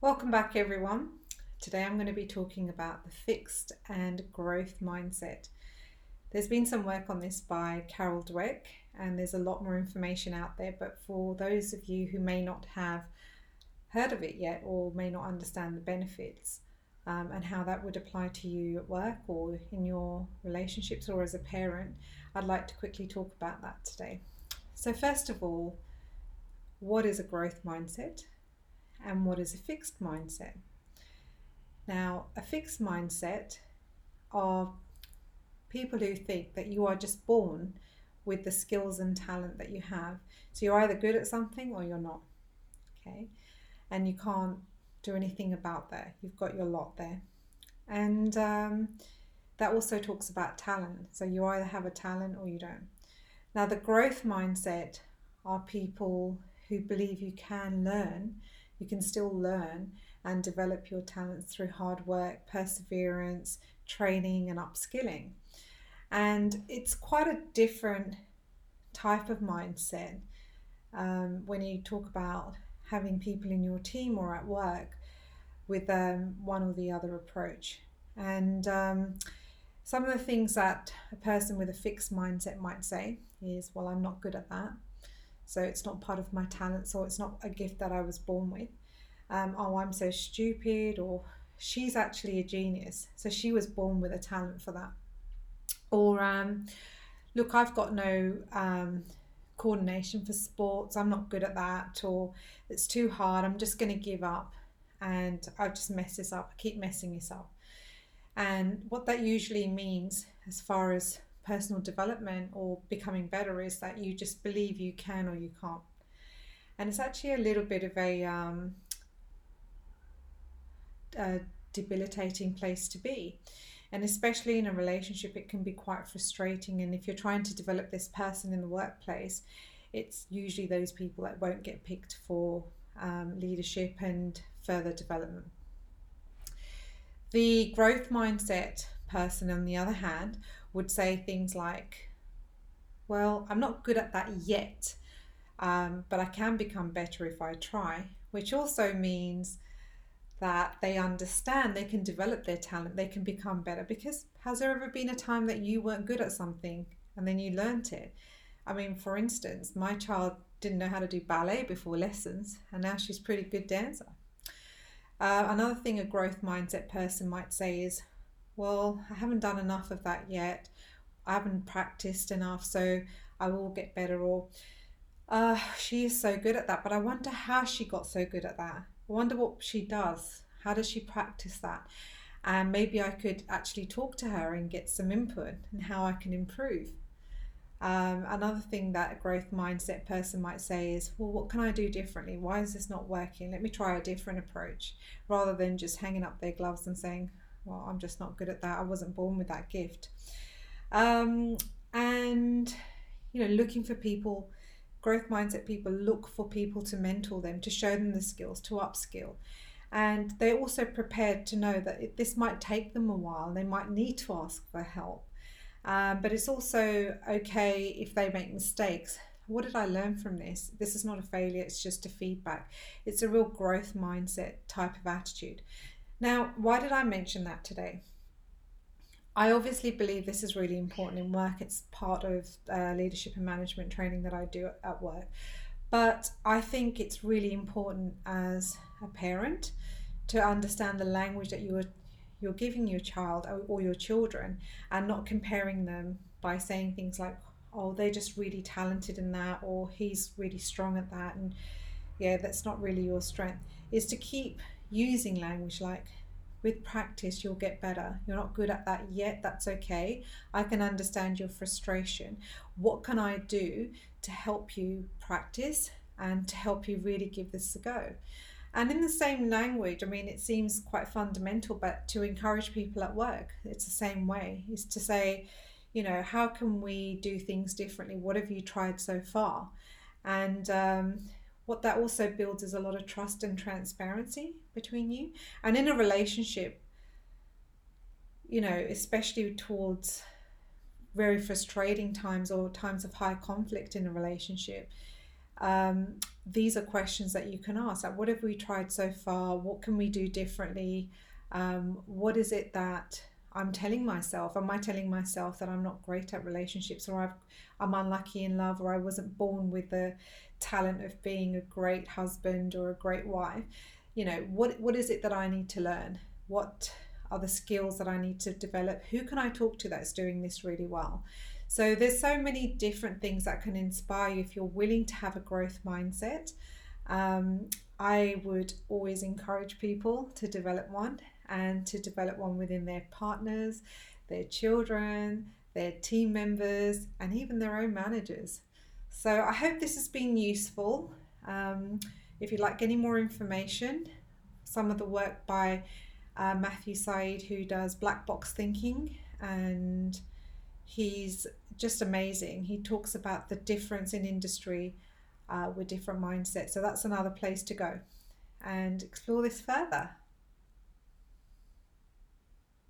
Welcome back, everyone. Today I'm going to be talking about the fixed and growth mindset. There's been some work on this by Carol Dweck, and there's a lot more information out there. But for those of you who may not have heard of it yet or may not understand the benefits and how that would apply to you at work or in your relationships or as a parent, I'd like to quickly talk about that today. So, first of all, what is a growth mindset and what is a fixed mindset? Now, a fixed mindset are people who think that you are just born with the skills and talent that you have. So you're either good at something or you're not, okay? And you can't do anything about that. You've got your lot there. And that also talks about talent. So you either have a talent or you don't. Now, the growth mindset are people who believe you can learn, you can still learn and develop your talents through hard work, perseverance, training, and upskilling. And it's quite a different type of mindset when you talk about having people in your team or at work with one or the other approach. And some of the things that a person with a fixed mindset might say is, well, I'm not good at that. So it's not part of my talent, so it's not a gift that I was born with. Oh, I'm so stupid, or she's actually a genius, so she was born with a talent for that. Or look, I've got no coordination for sports, I'm not good at that, or it's too hard, I'm just going to give up and I just mess this up, I keep messing this up. And what that usually means as far as personal development or becoming better is that you just believe you can or you can't. And it's actually a little bit of a debilitating place to be. And especially in a relationship, it can be quite frustrating. And if you're trying to develop this person in the workplace, it's usually those people that won't get picked for leadership and further development. The growth mindset person, on the other hand, would say things like, well, I'm not good at that yet, but I can become better if I try, which also means that they understand they can develop their talent, they can become better. Because has there ever been a time that you weren't good at something and then you learnt it? I mean, for instance, my child didn't know how to do ballet before lessons, and now she's a pretty good dancer. Another thing a growth mindset person might say is, well, I haven't done enough of that yet. I haven't practiced enough, so I will get better. Or she is so good at that, but I wonder how she got so good at that. I wonder what she does. How does she practice that? And maybe I could actually talk to her and get some input and how I can improve. Another thing that a growth mindset person might say is, well, what can I do differently? Why is this not working? Let me try a different approach, rather than just hanging up their gloves and saying, well, I'm just not good at that. I wasn't born with that gift. And, looking for people, growth mindset people look for people to mentor them, to show them the skills, to upskill. And they're also prepared to know that this might take them a while. They might need to ask for help. But it's also okay if they make mistakes. What did I learn from this? This is not a failure, it's just a feedback. It's a real growth mindset type of attitude. Now, why did I mention that today? I obviously believe this is really important in work. It's part of leadership and management training that I do at work. But I think it's really important as a parent to understand the language that you're giving your child or your children, and not comparing them by saying things like, oh, they're just really talented in that, or he's really strong at that, and yeah, that's not really your strength. Is to keep using language like, with practice you'll get better, you're not good at that yet, that's okay, I can understand your frustration, what can I do to help you practice and to help you really give this a go? And in the same language, I mean, it seems quite fundamental, but to encourage people at work, it's the same way, is to say, how can we do things differently? What have you tried so far? And what that also builds is a lot of trust and transparency between you. And in a relationship, especially towards very frustrating times or times of high conflict in a relationship, These are questions that you can ask. Like, what have we tried so far? What can we do differently? What is it that I'm telling myself? Am I telling myself that I'm not great at relationships, or I'm unlucky in love, or I wasn't born with the talent of being a great husband or a great wife? What is it that I need to learn? What are the skills that I need to develop? Who can I talk to that's doing this really well? So there's so many different things that can inspire you if you're willing to have a growth mindset. I would always encourage people to develop one, and to develop one within their partners, their children, their team members, and even their own managers. So I hope this has been useful. If you'd like any more information, some of the work by Matthew Syed, who does black box thinking, and he's just amazing. He talks about the difference in industry with different mindsets. So that's another place to go and explore this further.